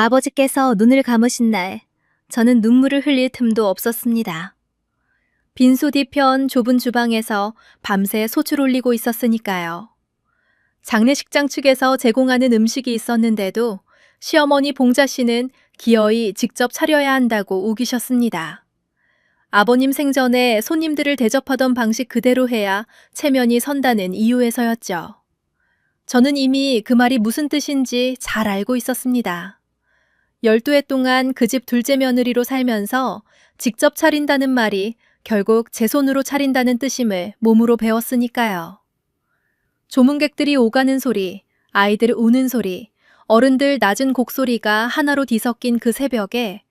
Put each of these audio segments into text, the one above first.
아버지께서 눈을 감으신 날, 저는 눈물을 흘릴 틈도 없었습니다. 빈소 뒤편 좁은 주방에서 밤새 솥을 올리고 있었으니까요. 장례식장 측에서 제공하는 음식이 있었는데도 시어머니 봉자 씨는 기어이 직접 차려야 한다고 우기셨습니다. 아버님 생전에 손님들을 대접하던 방식 그대로 해야 체면이 선다는 이유에서였죠. 저는 이미 그 말이 무슨 뜻인지 잘 알고 있었습니다. 12해 동안 그 집 둘째 며느리로 살면서 직접 차린다는 말이 결국 제 손으로 차린다는 뜻임을 몸으로 배웠으니까요. 조문객들이 오가는 소리, 아이들 우는 소리, 어른들 낮은 곡소리가 하나로 뒤섞인 그 새벽에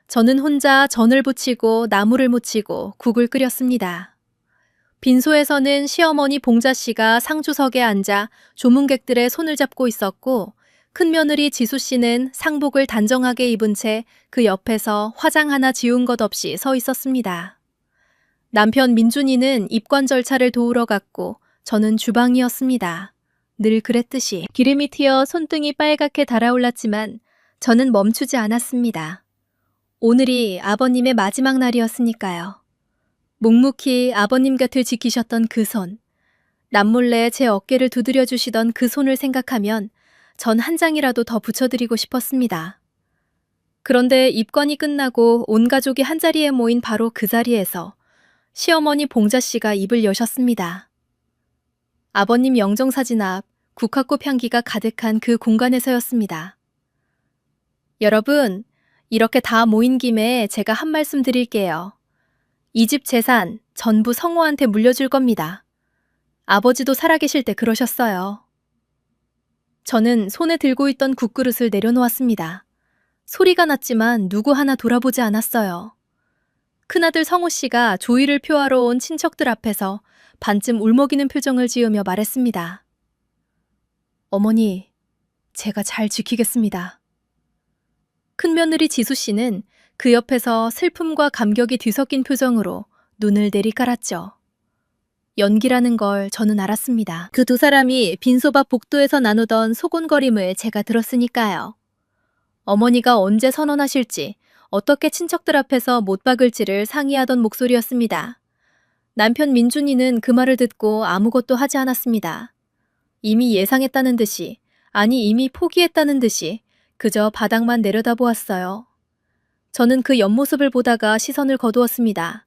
저는 혼자 전을 부치고 나물을 무치고 국을 끓였습니다. 빈소에서는 시어머니 봉자 씨가 상주석에 앉아 조문객들의 손을 잡고 있었고 큰며느리 지수 씨는 상복을 단정하게 입은 채 그 옆에서 화장 하나 지운 것 없이 서 있었습니다. 남편 민준이는 입관 절차를 도우러 갔고 저는 주방이었습니다. 늘 그랬듯이 기름이 튀어 손등이 빨갛게 달아올랐지만 저는 멈추지 않았습니다. 오늘이 아버님의 마지막 날이었으니까요. 묵묵히 아버님 곁을 지키셨던 그 손, 남몰래 제 어깨를 두드려 주시던 그 손을 생각하면 전 한 장이라도 더 붙여드리고 싶었습니다. 그런데 입관이 끝나고 온 가족이 한자리에 모인 바로 그 자리에서 시어머니 봉자 씨가 입을 여셨습니다. 아버님 영정사진 앞 국화꽃 향기가 가득한 그 공간에서였습니다. 여러분, 이렇게 다 모인 김에 제가 한 말씀 드릴게요. 이 집 재산 전부 성호한테 물려줄 겁니다. 아버지도 살아계실 때 그러셨어요. 저는 손에 들고 있던 국그릇을 내려놓았습니다. 소리가 났지만 누구 하나 돌아보지 않았어요. 큰아들 성호 씨가 조의를 표하러 온 친척들 앞에서 반쯤 울먹이는 표정을 지으며 말했습니다. 어머니, 제가 잘 지키겠습니다. 큰며느리 지수 씨는 그 옆에서 슬픔과 감격이 뒤섞인 표정으로 눈을 내리깔았죠. 연기라는 걸 저는 알았습니다. 그 두 사람이 빈소밥 복도에서 나누던 소곤거림을 제가 들었으니까요. 어머니가 언제 선언하실지, 어떻게 친척들 앞에서 못 박을지를 상의하던 목소리였습니다. 남편 민준이는 그 말을 듣고 아무것도 하지 않았습니다. 이미 예상했다는 듯이, 아니 이미 포기했다는 듯이 그저 바닥만 내려다보았어요. 저는 그 옆모습을 보다가 시선을 거두었습니다.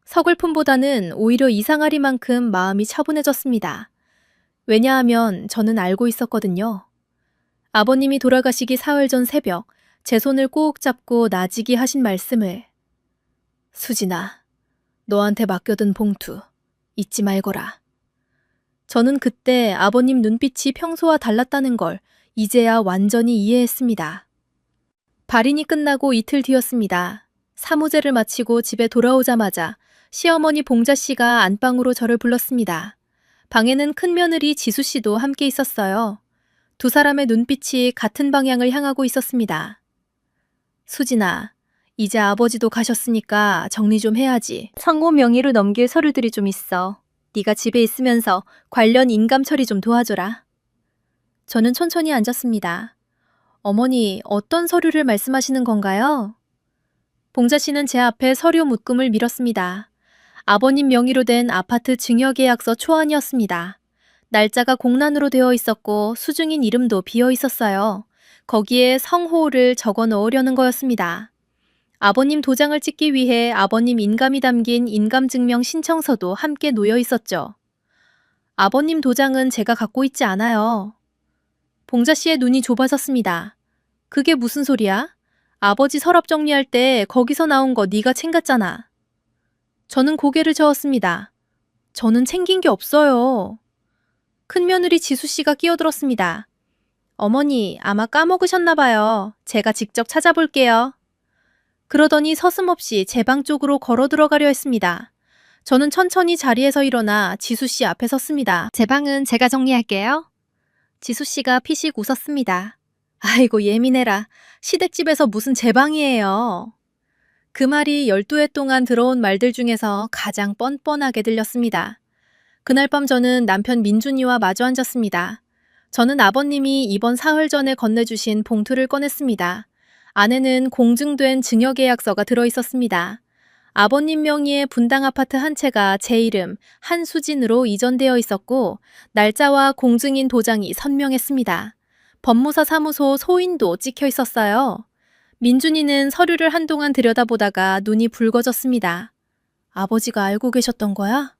서글픔보다는 오히려 이상하리만큼 마음이 차분해졌습니다. 왜냐하면 저는 알고 있었거든요. 아버님이 돌아가시기 사흘 전 새벽 제 손을 꼭 잡고 나지기 하신 말씀을 수진아, 너한테 맡겨둔 봉투 잊지 말거라. 저는 그때 아버님 눈빛이 평소와 달랐다는 걸 이제야 완전히 이해했습니다. 발인이 끝나고 이틀 뒤였습니다. 사무제를 마치고 집에 돌아오자마자 시어머니 봉자 씨가 안방으로 저를 불렀습니다. 방에는 큰며느리 지수 씨도 함께 있었어요. 두 사람의 눈빛이 같은 방향을 향하고 있었습니다. 수진아, 이제 아버지도 가셨으니까 정리 좀 해야지. 상호 명의로 넘길 서류들이 좀 있어. 네가 집에 있으면서 관련 인감 처리 좀 도와줘라. 저는 천천히 앉았습니다. 어머니, 어떤 서류를 말씀하시는 건가요? 봉자 씨는 제 앞에 서류 묶음을 밀었습니다. 아버님 명의로 된 아파트 증여계약서 초안이었습니다. 날짜가 공란으로 되어 있었고 수중인 이름도 비어 있었어요. 거기에 성호를 적어 넣으려는 거였습니다. 아버님 도장을 찍기 위해 아버님 인감이 담긴 인감증명 신청서도 함께 놓여 있었죠. 아버님 도장은 제가 갖고 있지 않아요. 봉자 씨의 눈이 좁아졌습니다. 그게 무슨 소리야? 아버지 서랍 정리할 때 거기서 나온 거 네가 챙겼잖아. 저는 고개를 저었습니다. 저는 챙긴 게 없어요. 큰며느리 지수 씨가 끼어들었습니다. 어머니, 아마 까먹으셨나 봐요. 제가 직접 찾아볼게요. 그러더니 서슴없이 제 방 쪽으로 걸어 들어가려 했습니다. 저는 천천히 자리에서 일어나 지수 씨 앞에 섰습니다. 제 방은 제가 정리할게요. 지수 씨가 피식 웃었습니다. 아이고 예민해라. 시댁집에서 무슨 제 방이에요. 그 말이 12해 동안 들어온 말들 중에서 가장 뻔뻔하게 들렸습니다. 그날 밤 저는 남편 민준이와 마주 앉았습니다. 저는 아버님이 이번 사흘 전에 건네주신 봉투를 꺼냈습니다. 안에는 공증된 증여계약서가 들어있었습니다. 아버님 명의의 분당 아파트 한 채가 제 이름 한수진으로 이전되어 있었고 날짜와 공증인 도장이 선명했습니다. 법무사 사무소 소인도 찍혀 있었어요. 민준이는 서류를 한동안 들여다보다가 눈이 붉어졌습니다. 아버지가 알고 계셨던 거야?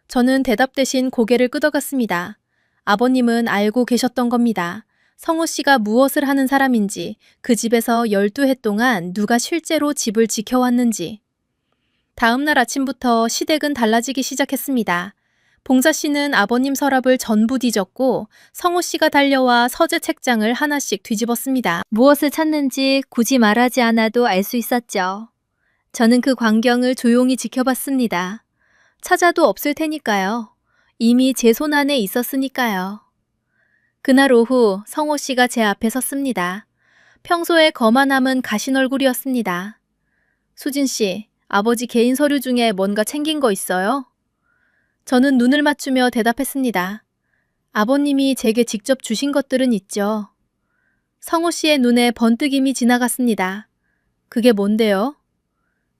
저는 대답 대신 고개를 끄덕였습니다. 아버님은 알고 계셨던 겁니다. 성호 씨가 무엇을 하는 사람인지, 그 집에서 12해 동안 누가 실제로 집을 지켜왔는지. 다음 날 아침부터 시댁은 달라지기 시작했습니다. 봉자 씨는 아버님 서랍을 전부 뒤졌고 성호 씨가 달려와 서재 책장을 하나씩 뒤집었습니다. 무엇을 찾는지 굳이 말하지 않아도 알 수 있었죠. 저는 그 광경을 조용히 지켜봤습니다. 찾아도 없을 테니까요. 이미 제 손 안에 있었으니까요. 그날 오후 성호 씨가 제 앞에 섰습니다. 평소에 거만함은 가신 얼굴이었습니다. 수진 씨, 아버지 개인 서류 중에 뭔가 챙긴 거 있어요? 저는 눈을 맞추며 대답했습니다. 아버님이 제게 직접 주신 것들은 있죠. 성호 씨의 눈에 번뜩임이 지나갔습니다. 그게 뭔데요?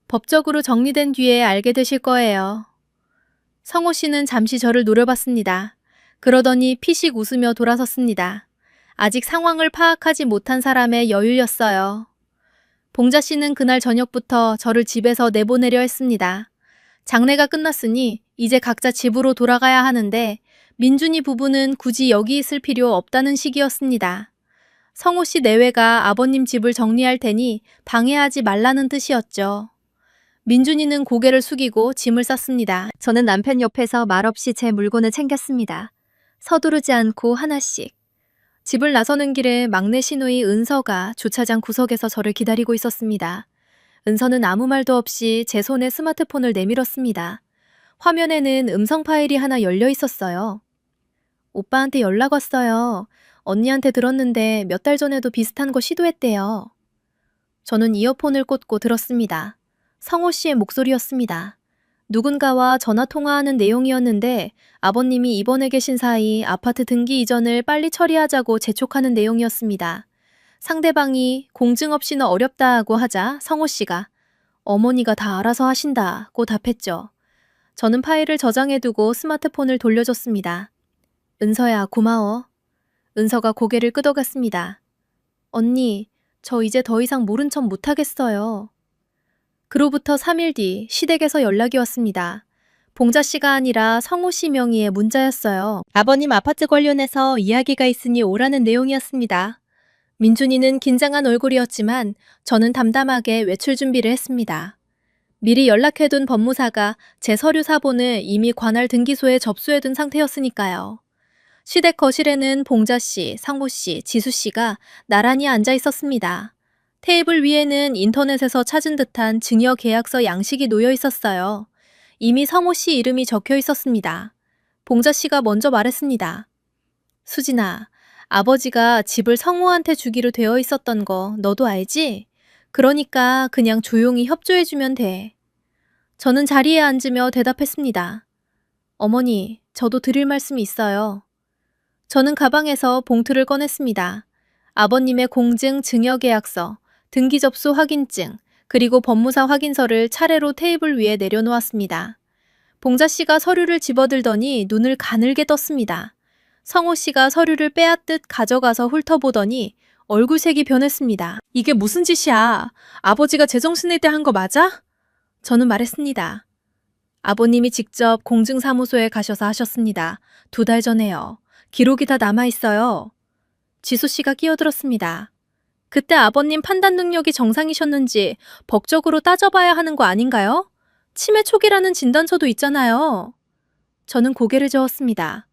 법적으로 정리된 뒤에 알게 되실 거예요. 성호 씨는 잠시 저를 노려봤습니다. 그러더니 피식 웃으며 돌아섰습니다. 아직 상황을 파악하지 못한 사람의 여유였어요. 봉자 씨는 그날 저녁부터 저를 집에서 내보내려 했습니다. 장례가 끝났으니 이제 각자 집으로 돌아가야 하는데 민준이 부부는 굳이 여기 있을 필요 없다는 식이었습니다. 성호 씨 내외가 아버님 집을 정리할 테니 방해하지 말라는 뜻이었죠. 민준이는 고개를 숙이고 짐을 쌌습니다. 저는 남편 옆에서 말없이 제 물건을 챙겼습니다. 서두르지 않고 하나씩. 집을 나서는 길에 막내 시누이 은서가 주차장 구석에서 저를 기다리고 있었습니다. 은서는 아무 말도 없이 제 손에 스마트폰을 내밀었습니다. 화면에는 음성 파일이 하나 열려 있었어요. 오빠한테 연락 왔어요. 언니한테 들었는데 몇 달 전에도 비슷한 거 시도했대요. 저는 이어폰을 꽂고 들었습니다. 성호 씨의 목소리였습니다. 누군가와 전화 통화하는 내용이었는데 아버님이 입원해 계신 사이 아파트 등기 이전을 빨리 처리하자고 재촉하는 내용이었습니다. 상대방이 공증 없이는 어렵다고 하자 성호 씨가 어머니가 다 알아서 하신다고 답했죠. 저는 파일을 저장해두고 스마트폰을 돌려줬습니다. 은서야, 고마워. 은서가 고개를 끄덕였습니다. 언니, 저 이제 더 이상 모른 척 못하겠어요. 그로부터 3일 뒤 시댁에서 연락이 왔습니다. 봉자 씨가 아니라 성호 씨 명의의 문자였어요. 아버님 아파트 관련해서 이야기가 있으니 오라는 내용이었습니다. 민준이는 긴장한 얼굴이었지만 저는 담담하게 외출 준비를 했습니다. 미리 연락해둔 법무사가 제 서류 사본을 이미 관할 등기소에 접수해둔 상태였으니까요. 시댁 거실에는 봉자 씨, 상호 씨, 지수 씨가 나란히 앉아 있었습니다. 테이블 위에는 인터넷에서 찾은 듯한 증여 계약서 양식이 놓여 있었어요. 이미 성호 씨 이름이 적혀 있었습니다. 봉자 씨가 먼저 말했습니다. 수진아, 아버지가 집을 성호한테 주기로 되어 있었던 거 너도 알지? 그러니까 그냥 조용히 협조해주면 돼. 저는 자리에 앉으며 대답했습니다. 어머니, 저도 드릴 말씀이 있어요. 저는 가방에서 봉투를 꺼냈습니다. 아버님의 공증 증여계약서, 등기 접수 확인증, 그리고 법무사 확인서를 차례로 테이블 위에 내려놓았습니다. 봉자 씨가 서류를 집어들더니 눈을 가늘게 떴습니다. 성호 씨가 서류를 빼앗듯 가져가서 훑어보더니 얼굴색이 변했습니다. 이게 무슨 짓이야? 아버지가 제정신일 때 한 거 맞아? 저는 말했습니다. 아버님이 직접 공증사무소에 가셔서 하셨습니다. 2달 전에요. 기록이 다 남아있어요. 지수 씨가 끼어들었습니다. 그때 아버님 판단 능력이 정상이셨는지 법적으로 따져봐야 하는 거 아닌가요? 치매 초기라는 진단서도 있잖아요. 저는 고개를 저었습니다.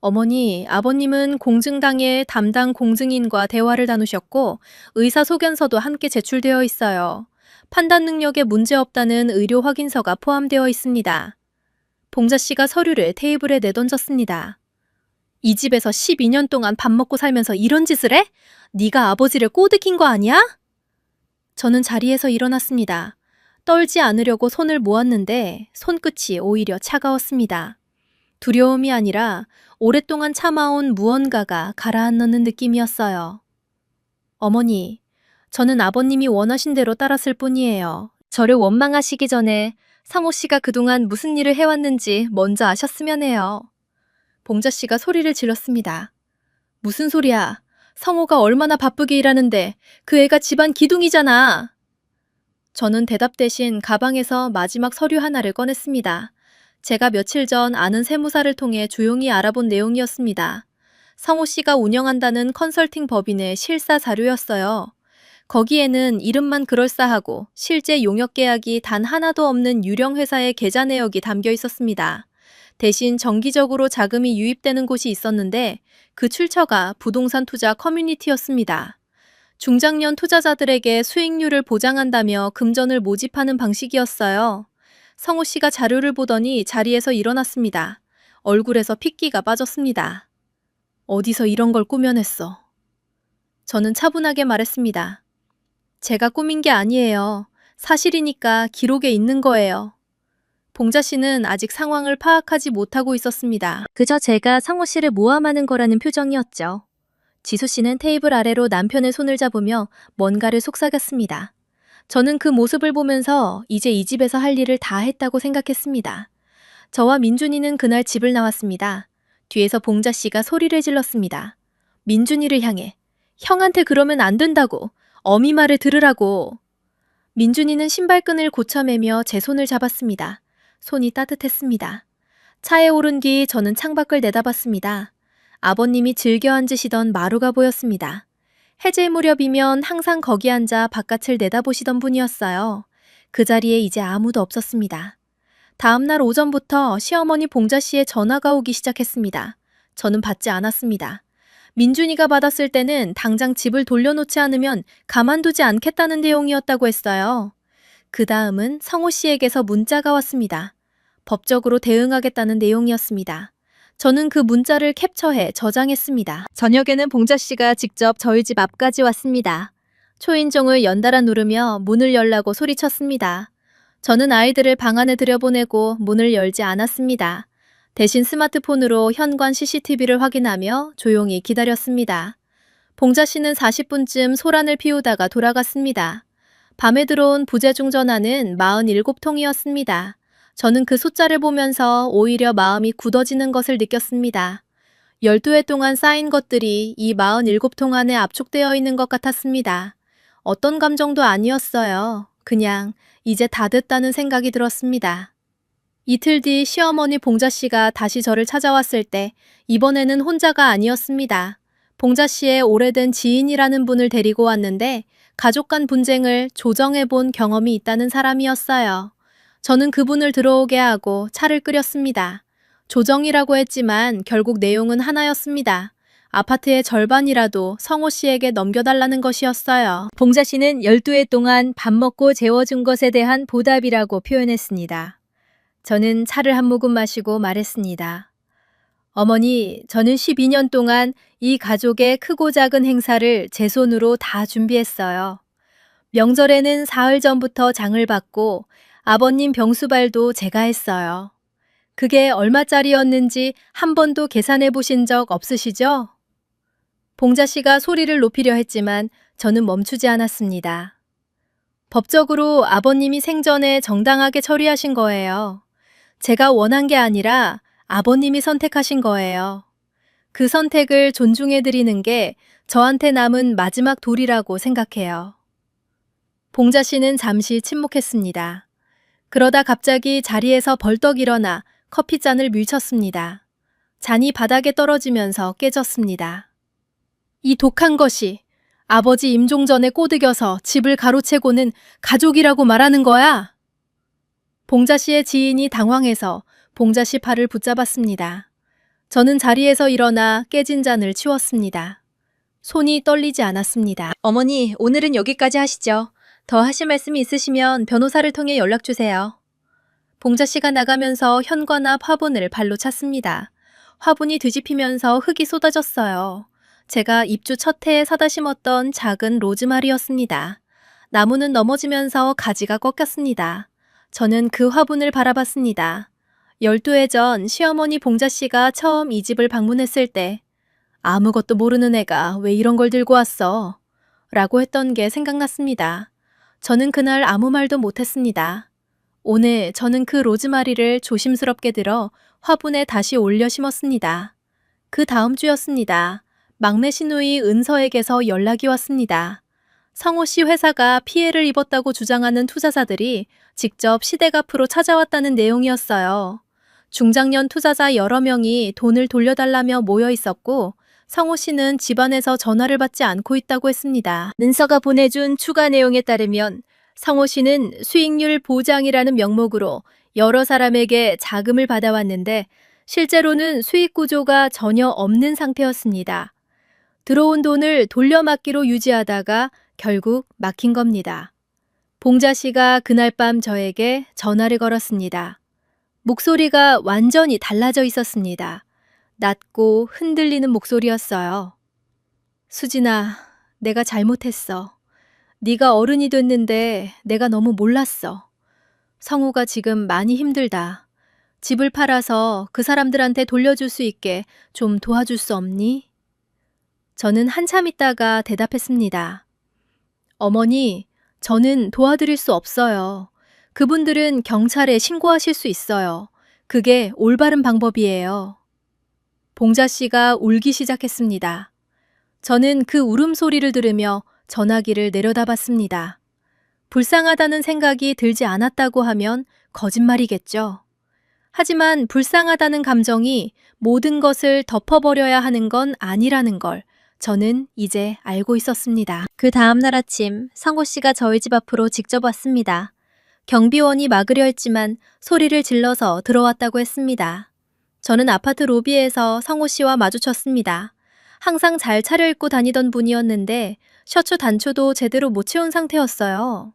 어머니, 아버님은 공증당의 담당 공증인과 대화를 나누셨고 의사소견서도 함께 제출되어 있어요. 판단 능력에 문제없다는 의료 확인서가 포함되어 있습니다. 봉자 씨가 서류를 테이블에 내던졌습니다. 이 집에서 12년 동안 밥 먹고 살면서 이런 짓을 해? 네가 아버지를 꼬드긴 거 아니야? 저는 자리에서 일어났습니다. 떨지 않으려고 손을 모았는데 손끝이 오히려 차가웠습니다. 두려움이 아니라 오랫동안 참아온 무언가가 가라앉는 느낌이었어요. 어머니, 저는 아버님이 원하신 대로 따랐을 뿐이에요. 저를 원망하시기 전에 상호 씨가 그동안 무슨 일을 해왔는지 먼저 아셨으면 해요. 봉자 씨가 소리를 질렀습니다. 무슨 소리야? 성호가 얼마나 바쁘게 일하는데 그 애가 집안 기둥이잖아. 저는 대답 대신 가방에서 마지막 서류 하나를 꺼냈습니다. 제가 며칠 전 아는 세무사를 통해 조용히 알아본 내용이었습니다. 성호 씨가 운영한다는 컨설팅 법인의 실사 자료였어요. 거기에는 이름만 그럴싸하고 실제 용역 계약이 단 하나도 없는 유령 회사의 계좌 내역이 담겨 있었습니다. 대신 정기적으로 자금이 유입되는 곳이 있었는데 그 출처가 부동산 투자 커뮤니티였습니다. 중장년 투자자들에게 수익률을 보장한다며 금전을 모집하는 방식이었어요. 성우 씨가 자료를 보더니 자리에서 일어났습니다. 얼굴에서 핏기가 빠졌습니다. 어디서 이런 걸 꾸며냈어? 저는 차분하게 말했습니다. 제가 꾸민 게 아니에요. 사실이니까 기록에 있는 거예요. 봉자 씨는 아직 상황을 파악하지 못하고 있었습니다. 그저 제가 상호 씨를 모함하는 거라는 표정이었죠. 지수 씨는 테이블 아래로 남편의 손을 잡으며 뭔가를 속삭였습니다. 저는 그 모습을 보면서 이제 이 집에서 할 일을 다 했다고 생각했습니다. 저와 민준이는 그날 집을 나왔습니다. 뒤에서 봉자 씨가 소리를 질렀습니다. 민준이를 향해 형한테 그러면 안 된다고. 어미 말을 들으라고. 민준이는 신발끈을 고쳐매며 제 손을 잡았습니다. 손이 따뜻했습니다. 차에 오른 뒤 저는 창밖을 내다봤습니다. 아버님이 즐겨 앉으시던 마루가 보였습니다. 해질 무렵이면 항상 거기 앉아 바깥을 내다보시던 분이었어요. 그 자리에 이제 아무도 없었습니다. 다음날 오전부터 시어머니 봉자 씨의 전화가 오기 시작했습니다. 저는 받지 않았습니다. 민준이가 받았을 때는 당장 집을 돌려놓지 않으면 가만두지 않겠다는 내용이었다고 했어요. 그 다음은 성호 씨에게서 문자가 왔습니다. 법적으로 대응하겠다는 내용이었습니다. 저는 그 문자를 캡처해 저장했습니다. 저녁에는 봉자 씨가 직접 저희 집 앞까지 왔습니다. 초인종을 연달아 누르며 문을 열라고 소리쳤습니다. 저는 아이들을 방 안에 들여보내고 문을 열지 않았습니다. 대신 스마트폰으로 현관 CCTV를 확인하며 조용히 기다렸습니다. 봉자 씨는 40분쯤 소란을 피우다가 돌아갔습니다. 밤에 들어온 부재중 전화는 47통이었습니다. 저는 그 숫자를 보면서 오히려 마음이 굳어지는 것을 느꼈습니다. 12해 동안 쌓인 것들이 이 47통 안에 압축되어 있는 것 같았습니다. 어떤 감정도 아니었어요. 그냥 이제 다 됐다는 생각이 들었습니다. 이틀 뒤 시어머니 봉자 씨가 다시 저를 찾아왔을 때 이번에는 혼자가 아니었습니다. 봉자 씨의 오래된 지인이라는 분을 데리고 왔는데 가족 간 분쟁을 조정해 본 경험이 있다는 사람이었어요. 저는 그분을 들어오게 하고 차를 끓였습니다. 조정이라고 했지만 결국 내용은 하나였습니다. 아파트의 절반이라도 성호 씨에게 넘겨달라는 것이었어요. 봉자 씨는 12해 동안 밥 먹고 재워준 것에 대한 보답이라고 표현했습니다. 저는 차를 한 모금 마시고 말했습니다. 어머니, 저는 12년 동안 이 가족의 크고 작은 행사를 제 손으로 다 준비했어요. 명절에는 사흘 전부터 장을 받고 아버님 병수발도 제가 했어요. 그게 얼마짜리였는지 한 번도 계산해 보신 적 없으시죠? 봉자 씨가 소리를 높이려 했지만 저는 멈추지 않았습니다. 법적으로 아버님이 생전에 정당하게 처리하신 거예요. 제가 원한 게 아니라 아버님이 선택하신 거예요. 그 선택을 존중해 드리는 게 저한테 남은 마지막 도리라고 생각해요. 봉자 씨는 잠시 침묵했습니다. 그러다 갑자기 자리에서 벌떡 일어나 커피잔을 밀쳤습니다. 잔이 바닥에 떨어지면서 깨졌습니다. 이 독한 것이 아버지 임종 전에 꼬드겨서 집을 가로채고는 가족이라고 말하는 거야? 봉자 씨의 지인이 당황해서 봉자 씨 팔을 붙잡았습니다. 저는 자리에서 일어나 깨진 잔을 치웠습니다. 손이 떨리지 않았습니다. 어머니, 오늘은 여기까지 하시죠. 더 하실 말씀이 있으시면 변호사를 통해 연락 주세요. 봉자 씨가 나가면서 현관 앞 화분을 발로 찼습니다. 화분이 뒤집히면서 흙이 쏟아졌어요. 제가 입주 첫 해에 사다 심었던 작은 로즈마리였습니다. 나무는 넘어지면서 가지가 꺾였습니다. 저는 그 화분을 바라봤습니다. 12해 전 시어머니 봉자 씨가 처음 이 집을 방문했을 때 아무것도 모르는 애가 왜 이런 걸 들고 왔어? 라고 했던 게 생각났습니다. 저는 그날 아무 말도 못했습니다. 오늘 저는 그 로즈마리를 조심스럽게 들어 화분에 다시 올려 심었습니다. 그 다음 주였습니다. 막내 시누이 은서에게서 연락이 왔습니다. 성호 씨 회사가 피해를 입었다고 주장하는 투자자들이 직접 시댁 앞으로 찾아왔다는 내용이었어요. 중장년 투자자 여러 명이 돈을 돌려달라며 모여 있었고 성호 씨는 집안에서 전화를 받지 않고 있다고 했습니다. 은서가 보내준 추가 내용에 따르면 성호 씨는 수익률 보장이라는 명목으로 여러 사람에게 자금을 받아왔는데 실제로는 수익 구조가 전혀 없는 상태였습니다. 들어온 돈을 돌려막기로 유지하다가 결국 막힌 겁니다. 봉자 씨가 그날 밤 저에게 전화를 걸었습니다. 목소리가 완전히 달라져 있었습니다. 낮고 흔들리는 목소리였어요. 수진아, 내가 잘못했어. 네가 어른이 됐는데 내가 너무 몰랐어. 성우가 지금 많이 힘들다. 집을 팔아서 그 사람들한테 돌려줄 수 있게 좀 도와줄 수 없니? 저는 한참 있다가 대답했습니다. 어머니, 저는 도와드릴 수 없어요. 그분들은 경찰에 신고하실 수 있어요. 그게 올바른 방법이에요. 봉자 씨가 울기 시작했습니다. 저는 그 울음소리를 들으며 전화기를 내려다봤습니다. 불쌍하다는 생각이 들지 않았다고 하면 거짓말이겠죠. 하지만 불쌍하다는 감정이 모든 것을 덮어버려야 하는 건 아니라는 걸 저는 이제 알고 있었습니다. 그 다음날 아침 성호 씨가 저희 집 앞으로 직접 왔습니다. 경비원이 막으려 했지만 소리를 질러서 들어왔다고 했습니다. 저는 아파트 로비에서 성호 씨와 마주쳤습니다. 항상 잘 차려입고 다니던 분이었는데 셔츠 단추도 제대로 못 채운 상태였어요.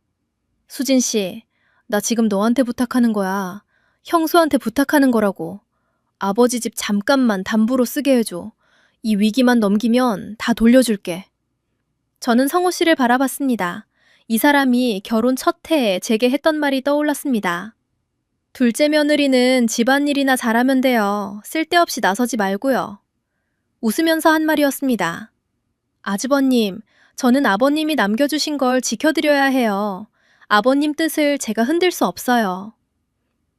수진 씨, 나 지금 너한테 부탁하는 거야. 형수한테 부탁하는 거라고. 아버지 집 잠깐만 담보로 쓰게 해줘. 이 위기만 넘기면 다 돌려줄게. 저는 성호 씨를 바라봤습니다. 이 사람이 결혼 첫 해에 제게 했던 말이 떠올랐습니다. 둘째 며느리는 집안일이나 잘하면 돼요. 쓸데없이 나서지 말고요. 웃으면서 한 말이었습니다. 아주버님, 저는 아버님이 남겨주신 걸 지켜드려야 해요. 아버님 뜻을 제가 흔들 수 없어요.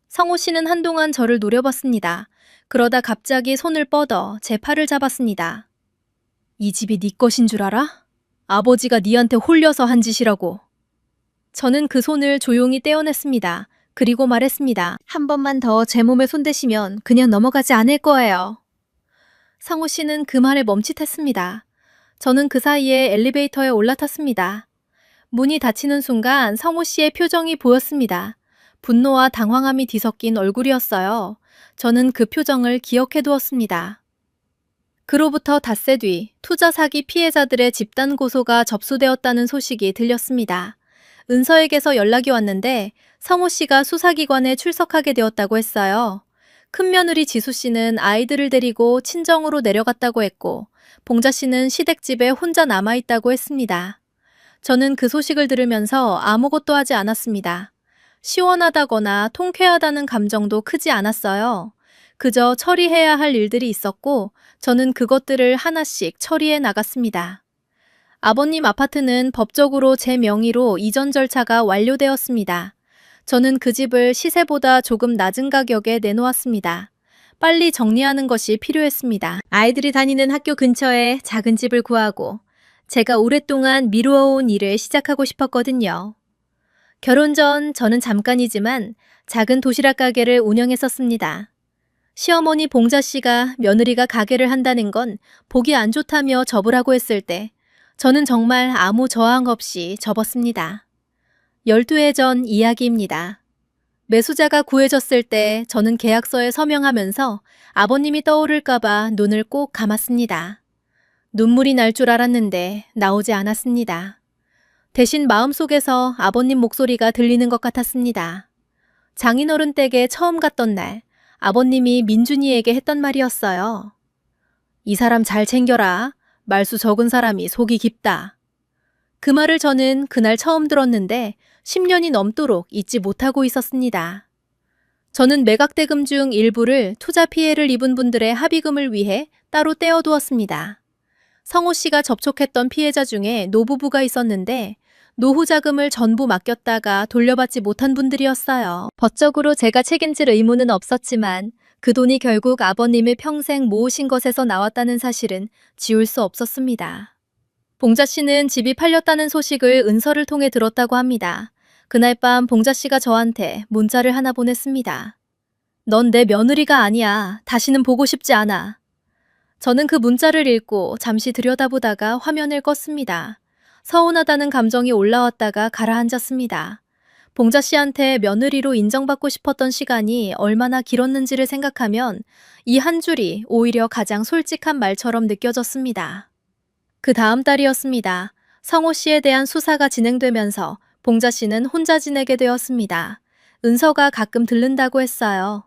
성호 씨는 한동안 저를 노려봤습니다. 그러다 갑자기 손을 뻗어 제 팔을 잡았습니다. 이 집이 네 것인 줄 알아? 아버지가 네한테 홀려서 한 짓이라고. 저는 그 손을 조용히 떼어냈습니다. 그리고 말했습니다. 한 번만 더 제 몸에 손대시면 그냥 넘어가지 않을 거예요. 성호 씨는 그 말에 멈칫했습니다. 저는 그 사이에 엘리베이터에 올라탔습니다. 문이 닫히는 순간 성호 씨의 표정이 보였습니다. 분노와 당황함이 뒤섞인 얼굴이었어요. 저는 그 표정을 기억해 두었습니다. 그로부터 닷새 뒤 투자 사기 피해자들의 집단 고소가 접수되었다는 소식이 들렸습니다. 은서에게서 연락이 왔는데 성호 씨가 수사기관에 출석하게 되었다고 했어요. 큰며느리 지수 씨는 아이들을 데리고 친정으로 내려갔다고 했고 봉자 씨는 시댁집에 혼자 남아있다고 했습니다. 저는 그 소식을 들으면서 아무것도 하지 않았습니다. 시원하다거나 통쾌하다는 감정도 크지 않았어요. 그저 처리해야 할 일들이 있었고 저는 그것들을 하나씩 처리해 나갔습니다. 아버님 아파트는 법적으로 제 명의로 이전 절차가 완료되었습니다. 저는 그 집을 시세보다 조금 낮은 가격에 내놓았습니다. 빨리 정리하는 것이 필요했습니다. 아이들이 다니는 학교 근처에 작은 집을 구하고 제가 오랫동안 미루어온 일을 시작하고 싶었거든요. 결혼 전 저는 잠깐이지만 작은 도시락 가게를 운영했었습니다. 시어머니 봉자 씨가 며느리가 가게를 한다는 건 보기 안 좋다며 접으라고 했을 때 저는 정말 아무 저항 없이 접었습니다. 12해 전 이야기입니다. 매수자가 구해졌을 때 저는 계약서에 서명하면서 아버님이 떠오를까봐 눈을 꼭 감았습니다. 눈물이 날 줄 알았는데 나오지 않았습니다. 대신 마음속에서 아버님 목소리가 들리는 것 같았습니다. 장인어른 댁에 처음 갔던 날 아버님이 민준이에게 했던 말이었어요. 이 사람 잘 챙겨라. 말수 적은 사람이 속이 깊다. 그 말을 저는 그날 처음 들었는데 10년이 넘도록 잊지 못하고 있었습니다. 저는 매각대금 중 일부를 투자 피해를 입은 분들의 합의금을 위해 따로 떼어두었습니다. 성호 씨가 접촉했던 피해자 중에 노부부가 있었는데 노후 자금을 전부 맡겼다가 돌려받지 못한 분들이었어요. 법적으로 제가 책임질 의무는 없었지만 그 돈이 결국 아버님이 평생 모으신 것에서 나왔다는 사실은 지울 수 없었습니다. 봉자 씨는 집이 팔렸다는 소식을 은서를 통해 들었다고 합니다. 그날 밤 봉자 씨가 저한테 문자를 하나 보냈습니다. 넌 내 며느리가 아니야. 다시는 보고 싶지 않아. 저는 그 문자를 읽고 잠시 들여다보다가 화면을 껐습니다. 서운하다는 감정이 올라왔다가 가라앉았습니다. 봉자 씨한테 며느리로 인정받고 싶었던 시간이 얼마나 길었는지를 생각하면 이 한 줄이 오히려 가장 솔직한 말처럼 느껴졌습니다. 그 다음 달이었습니다. 성호 씨에 대한 수사가 진행되면서 봉자 씨는 혼자 지내게 되었습니다. 은서가 가끔 들른다고 했어요.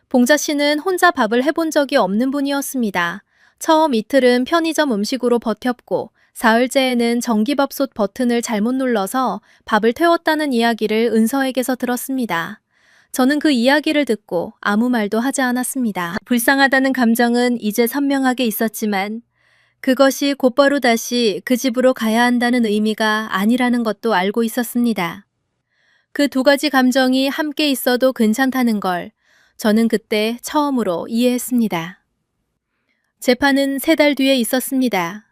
봉자 씨는 혼자 밥을 해본 적이 없는 분이었습니다. 처음 이틀은 편의점 음식으로 버텼고 사흘째에는 전기밥솥 버튼을 잘못 눌러서 밥을 태웠다는 이야기를 은서에게서 들었습니다. 저는 그 이야기를 듣고 아무 말도 하지 않았습니다. 불쌍하다는 감정은 이제 선명하게 있었지만 그것이 곧바로 다시 그 집으로 가야 한다는 의미가 아니라는 것도 알고 있었습니다. 그 두 가지 감정이 함께 있어도 괜찮다는 걸 저는 그때 처음으로 이해했습니다. 재판은 3달 뒤에 있었습니다.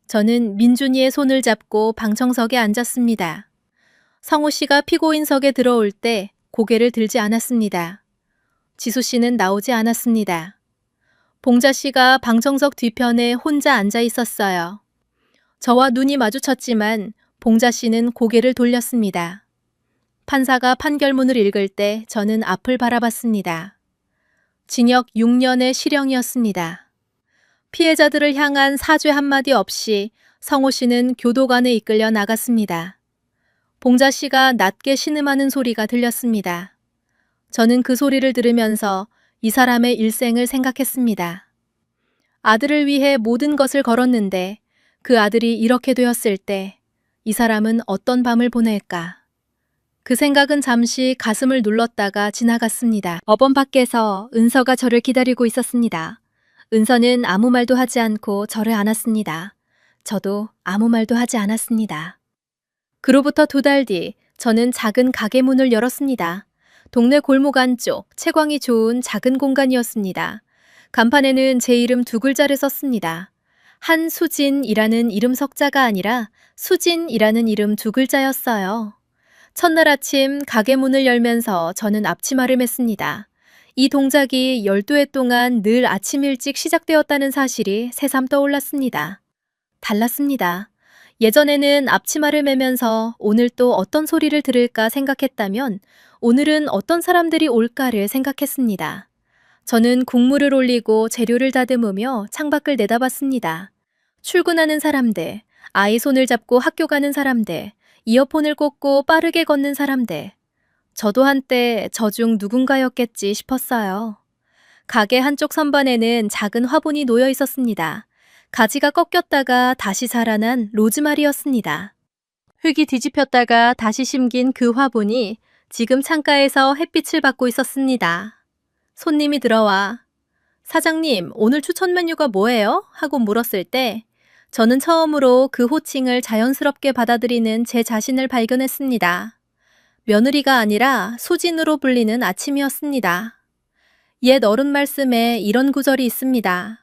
저는 민준이의 손을 잡고 방청석에 앉았습니다. 성호 씨가 피고인석에 들어올 때 고개를 들지 않았습니다. 지수 씨는 나오지 않았습니다. 봉자 씨가 방청석 뒤편에 혼자 앉아 있었어요. 저와 눈이 마주쳤지만 봉자 씨는 고개를 돌렸습니다. 판사가 판결문을 읽을 때 저는 앞을 바라봤습니다. 징역 6년의 실형이었습니다. 피해자들을 향한 사죄 한마디 없이 성호 씨는 교도관에 이끌려 나갔습니다. 봉자 씨가 낮게 신음하는 소리가 들렸습니다. 저는 그 소리를 들으면서 이 사람의 일생을 생각했습니다. 아들을 위해 모든 것을 걸었는데 그 아들이 이렇게 되었을 때 이 사람은 어떤 밤을 보낼까? 그 생각은 잠시 가슴을 눌렀다가 지나갔습니다. 법원 밖에서 은서가 저를 기다리고 있었습니다. 은서는 아무 말도 하지 않고 저를 안았습니다. 저도 아무 말도 하지 않았습니다. 그로부터 2달 뒤 저는 작은 가게 문을 열었습니다. 동네 골목 안쪽 채광이 좋은 작은 공간이었습니다. 간판에는 제 이름 2글자를 썼습니다. 한수진이라는 이름 석자가 아니라 수진이라는 이름 2글자였어요. 첫날 아침 가게 문을 열면서 저는 앞치마를 맸습니다. 이 동작이 12해 동안 늘 아침 일찍 시작되었다는 사실이 새삼 떠올랐습니다. 달랐습니다. 예전에는 앞치마를 매면서 오늘 또 어떤 소리를 들을까 생각했다면 오늘은 어떤 사람들이 올까를 생각했습니다. 저는 국물을 올리고 재료를 다듬으며 창밖을 내다봤습니다. 출근하는 사람들, 아이 손을 잡고 학교 가는 사람들, 이어폰을 꽂고 빠르게 걷는 사람들. 저도 한때 저 중 누군가였겠지 싶었어요. 가게 한쪽 선반에는 작은 화분이 놓여 있었습니다. 가지가 꺾였다가 다시 자라난 로즈마리였습니다. 흙이 뒤집혔다가 다시 심긴 그 화분이 지금 창가에서 햇빛을 받고 있었습니다. 손님이 들어와 사장님, 오늘 추천 메뉴가 뭐예요? 하고 물었을 때 저는 처음으로 그 호칭을 자연스럽게 받아들이는 제 자신을 발견했습니다. 며느리가 아니라 수진으로 불리는 아침이었습니다. 옛 어른 말씀에 이런 구절이 있습니다.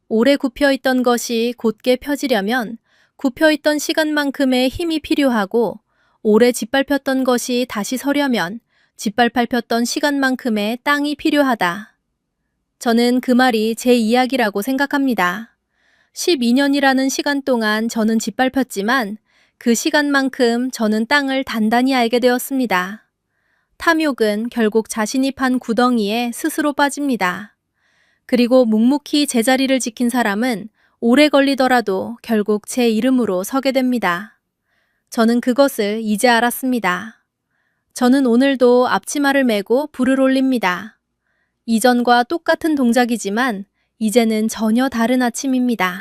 오래 굽혀있던 것이 곧게 펴지려면 굽혀있던 시간만큼의 힘이 필요하고 오래 짓밟혔던 것이 다시 서려면 짓밟혔던 시간만큼의 땅이 필요하다. 저는 그 말이 제 이야기라고 생각합니다. 12년이라는 시간 동안 저는 짓밟혔지만 그 시간만큼 저는 땅을 단단히 알게 되었습니다. 탐욕은 결국 자신이 판 구덩이에 스스로 빠집니다. 그리고 묵묵히 제자리를 지킨 사람은 오래 걸리더라도 결국 제 이름으로 서게 됩니다. 저는 그것을 이제 알았습니다. 저는 오늘도 앞치마를 메고 불을 올립니다. 이전과 똑같은 동작이지만 이제는 전혀 다른 아침입니다.